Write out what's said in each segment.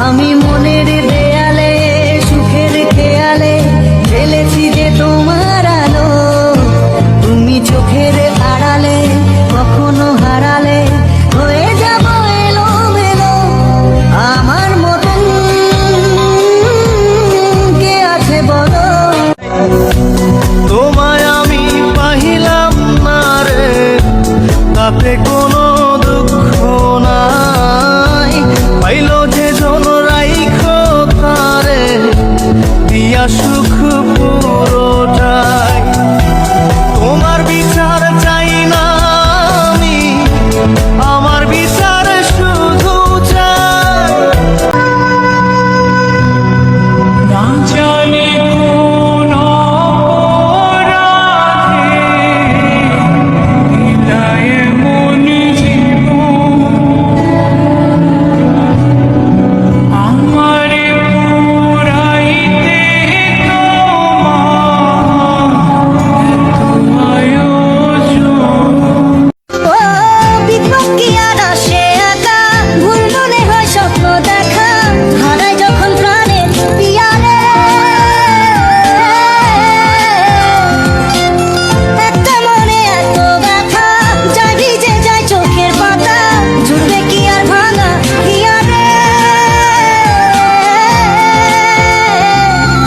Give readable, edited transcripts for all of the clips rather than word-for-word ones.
আমি মনের দেয়ালে সুখের খেয়ালে ঢেলেছি যে তোমার আলো, তুমি চোখের আড়ালে কখনো হারালে হয়ে যাব এলোমেলো। আমার মতন কে আছে বলো? তোমায় আমি পাহিলাম না রে, তাতে কোনো দুঃখ নাই। পাইলো যে জন রাইখো তারে, দিয়া সুখ পুরোটাই। তোমার বিচার চাই না আমি, আমার বিচার শুধু চাই। না জানি কোন অপরাধে হৃদয়ে মন জীব আমারে পুরাইতে তোমার এত আয়োজন। ও বিপদ কি আর আসে একা, ভুল মনে হয় স্বপ্ন দেখা, হারাই যখন প্রাণের পিয়ারে। একটা মনে এত ব্যথা, যায় ভিজে যায় চোখের পাতা, জুড়বে কি আর ভাঙা হিয়ারে।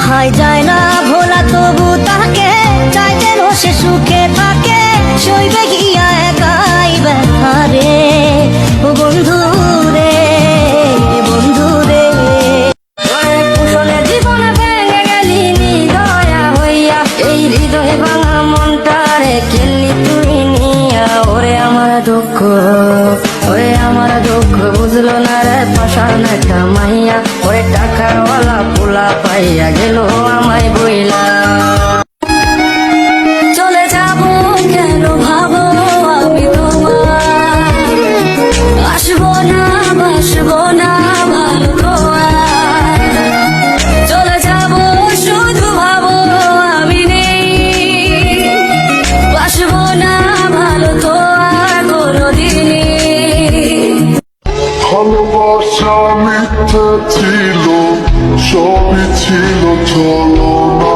হয় যায় না ভোলা তবু তাকে, চাই যেন সে সুখে থাকে, সইবে গিয়া একাই ব্যথা রে। ও বন্ধু রে, বন্ধু রে, কুশলে জীবনে ভেঙে গেলি নিদয়া হইয়া, এই হৃদয় ভাঙা মনটারে খেললি তুই নিয়া। ওরে আমার দুঃখ, ওরে আমার দুঃখ বুঝলো না রে পাশান একটা মাইয়া, ওরে টাকাওয়ালা পোলা পাইয়া গেল আমায় বইলা। চলে যাব কেন ভাবো আমি তোমার, আসবো না বাসবো না ভালো তো আর। চলে যাব শুধু ভাবো আমি নেই, বাসবো না ভালো তো আর কোনোদিনই। ভালোবাসা মিথ্যা ছিল, সবই ছিল ছলনা।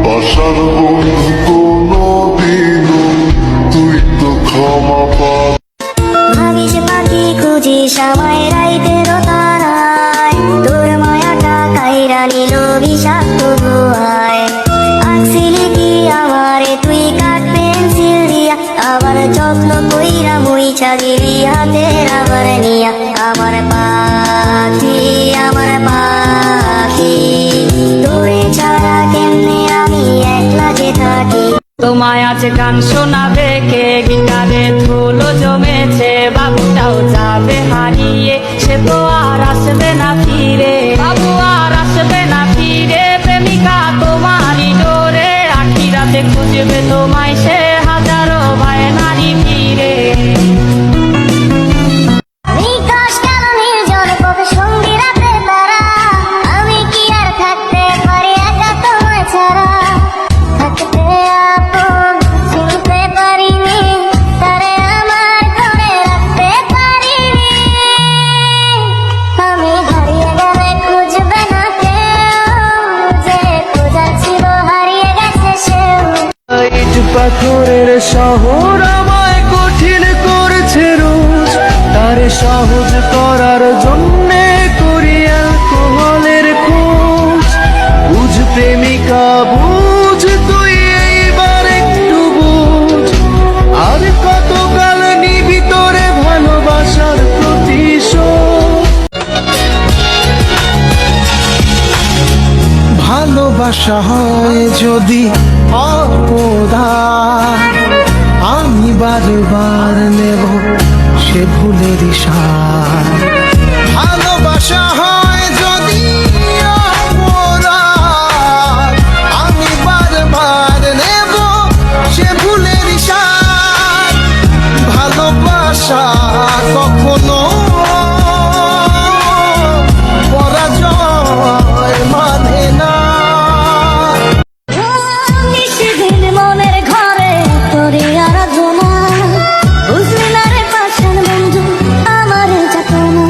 বাসার বন্ধু কোনদিনও তুই তো ক্ষমা পা। ভাবিস পাখি খুঁজিস আমায় রাইতের তারায়, তোর মায়াটা কাইরা নিল বিষাক্ত ধোঁয়ায়। আঁকছিলি কি আমারে তুই কাঠ পেন্সিল দিয়া, আবার যত্ন কইরা মুইছা দিলি হাতের আবার নিয়া। আমার পাখি, আমার পাখি, তোরে ছাড়া কেমনে আমি একলা যে থাকি। তোমায় আছে গান শোনাবে কে, গিটারে ধুলো জমেছে, বাবুটাও যাবে হারিয়ে, সে তো আর আসবে না ফিরে। বাবু আর আসবে না ফিরে, প্রেমিকা তোমারই ডোরে, আখি রাতে খুঁজবে তোমায় সে হাজারো ভাই নারী ফিরে। নিকাশ কেন নির্জন পথে সঙ্গী রাতে তারা, আমি কি আর থাকতে পারি একা তোমায় ছাড়া। থাকতে আপন চিনতে পারিনি, তারে আমার ঘরে রাখতে পারিনি। আমি হারিয়ে গেলে খুঁজবে না কেউ, যে খোঁজার ছিল হারিয়ে গেছে সেও। ইট পাথরের শহর আমায় কঠিন করেছে রোজ, তারে সহজ করার জন্যে করি অ্যালকোহলের খোঁজ। বুঝ প্রেমিকা বুঝ, তুই এইবার একটু বুঝ, আর কতকাল নিবি তোরে ভালোবাসার প্রতিশোধ। ভালোবাসা হয় যদি অপদান, আমি বারবার নেব সে ভুলের সার। ভালোবাসা হয় যদি অপরাধ, আমি বারবার নেব সে ভুলের সার। ভালোবাসা কখনো পরাজয় মানে না। নিশিদিন মনের ঘরে তোরে আরাধনা, বুঝলি না রে পাশান বন্ধু আমার যাতনা।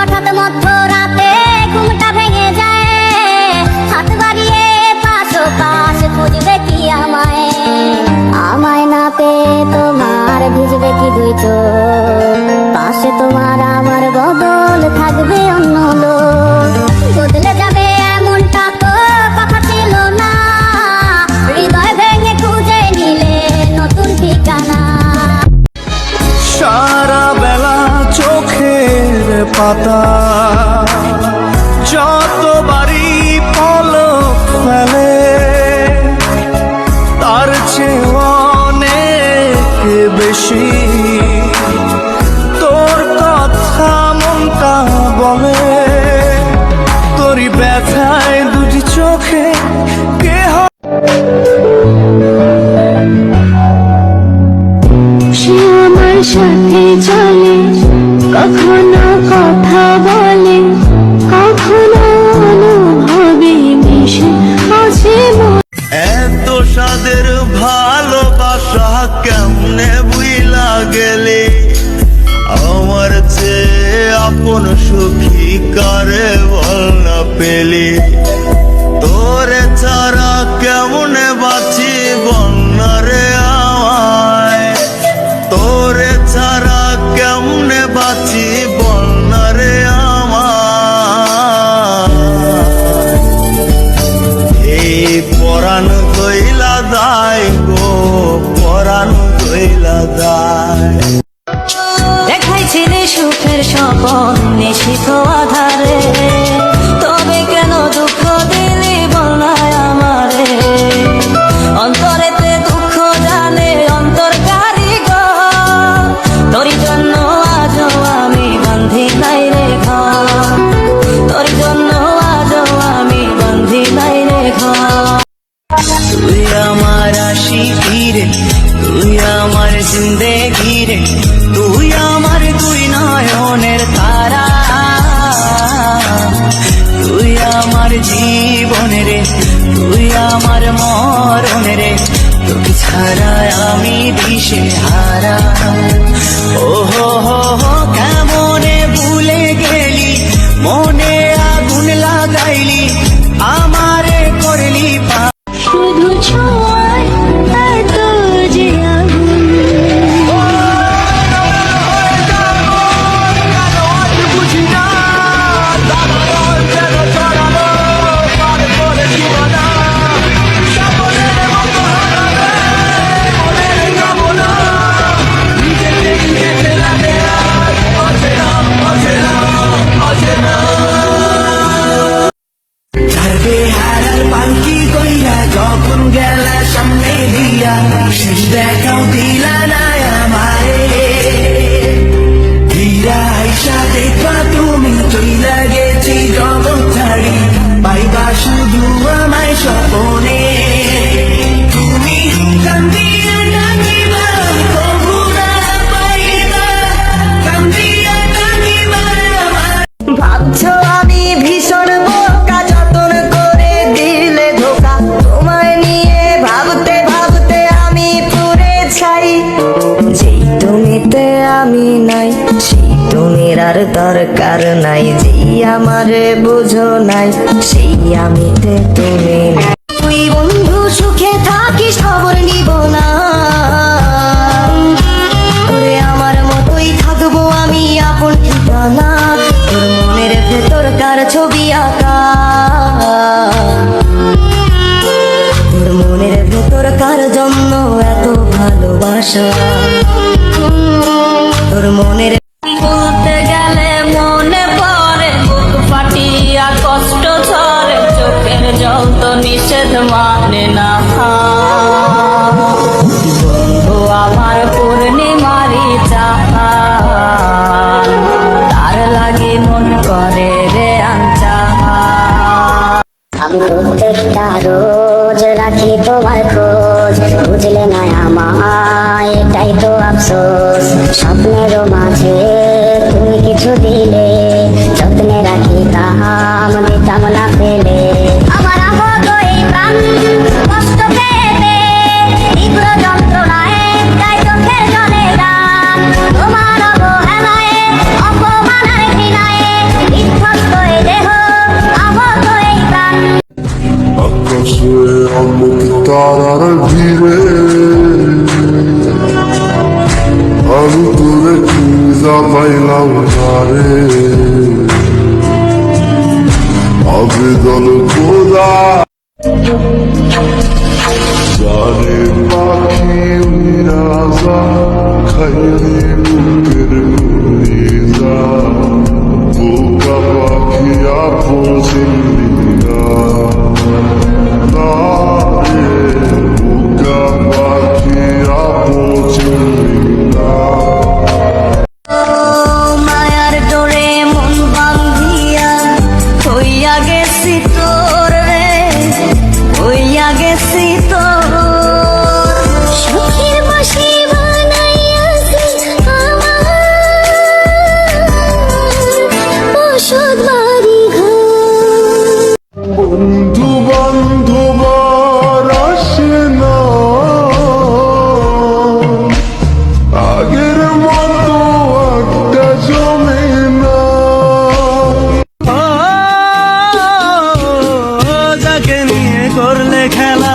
হঠাৎ মধ্যরাতে ঘুমটা ভেঙে যায়, হাত বাড়িয়ে পাশো পাশ খুঁজবে কি আমায়, আমায় না পেয়ে তোমার ভিজবে কি দুই চোখ, পাশে তোমার আমার বদল থাকবে অন্য লোক, বদলে যাবে এমনটা তো কথা ছিল না, হৃদয় ভেঙে খুঁজে নিলে নতুন ঠিকানা। সারা বেলা চোখের পাতা যতবারই পলক ফেলে, তার চেয়ে অনেক বেশি তোর কথা মনটা বলে, তোরই ব্যথায় দুটি চোখে কে সে আমার সাথে চলে, কখনো কথা বলে, কখনো অনুভবে মিশে আছে এত সাদের ভালোবাসা কেমনে বুইলা গেলে, আমার চেয়ে আপন সুখী কারে বল না পেলি, তোরে ছাড়া কেমনে বাঁচি বন্যারে আমায়, তোরে ছাড়া কেমনে বাঁচি বন্যারে আমায়, এই পরাণ কইলা দায় গো পরাণ কইলা দায়। দেখাইছিলে সুখের স্বপন নিশিত আধারে, তবে কেন দুঃখ দিলি বলনায় আমারে, অন্তরেতে দুঃখ জানে অন্তর কারিগর, তোর জন্য আজও আমি বান্ধি নাই রে ঘর, তোর জন্য আজও আমি বান্ধি নাই রে ঘর। তুই আমার আশিকি রে, তুই আমার জিন্দেগি রে, তুই আমার দুই নয়নের তারা, তুই আমার জীবন রে, তুই আমার মরণ রে, তোকে ছাড়া আমি দিশে হারা, ও হো হো হো কেমনে ভুলে গেলি, মনে আগুন লাগাইলি, আমারে করলি পা শুধু ছোঁয়ায় এত যে আগুন, হারার পালকি কইরা যখন গেলা সামনে দিয়া, শেষ দেখাও দিলা না আমারে, ধীরা আইসা দেখবা তুমি চইলা গেছি জগৎ ছাড়ি, পাইবা শুধু আমায় স্বপনে, তুমি কান্দিয়া ডাকিবা তবু না পাইবা, কান্দিয়া ডাকিবা আমার। ভাবছো আমি ভীষণ বোকা, যতন করে দিলে ধোকা, তোমায় নিয়ে ভাবতে ভাবতে আমি পুরে ছাই, যেই তুমিতে আমি নাই সেই তুমির আর দরকার নাই, যেই আমারে বুঝো নাই সেই আমিতে তুমি নাই। তুই বন্ধু সুখে থাকিস খবর নিব না, ওরে আমার মতোই থাকবো আমি আপন ঠিকানা, তোর মনের ভেতর কার ছবি আঁকা, তোর মনের ভেতর কার জন্য এত ভালোবাসা, তোর মনের বলতে গেলে মনে পড়ে বুক ফাটিয়া কষ্ট ঝরে, চোখের জল তো নিষেধ মানে না, বন্ধু আমার পূর্ণিমারি চাহা, তার লাগে মন করে রে আনচাহা। আমি প্রত্যেকটা রোজ রাখি তোমার খোঁজ, বুঝলে না আমায় এটাই তো আফসোস, স্বপ্নের মাঝে তুমি কিছু দিলে, যত্নে রাখি তাহাম দিতাম না পেলে, আমার আহত এই প্রাণ কষ্ট পেতে তীব্র যন্ত্রণায় তাই চোখের জলে গান, তোমার অবহেলায় অপমানায় ঘৃণায় জল খোদা জানে পাখি রাজা খাইরে বুকের কলিজা বোকা পাখি আপন চিনলি না না রে বোকা পাখি আপন চিনলি না ও মায়ার ডোরে মন বান্ধিয়া হইয়া গেছি তোর রে হইয়া গেছি তোর সুখের বসে বানাইয়াছি আমার বসত বাড়ি ঘর। বন্ধু বান্ধব আর আসে না আগের মতো একটা জমে না যাকে নিয়ে করলে খেলা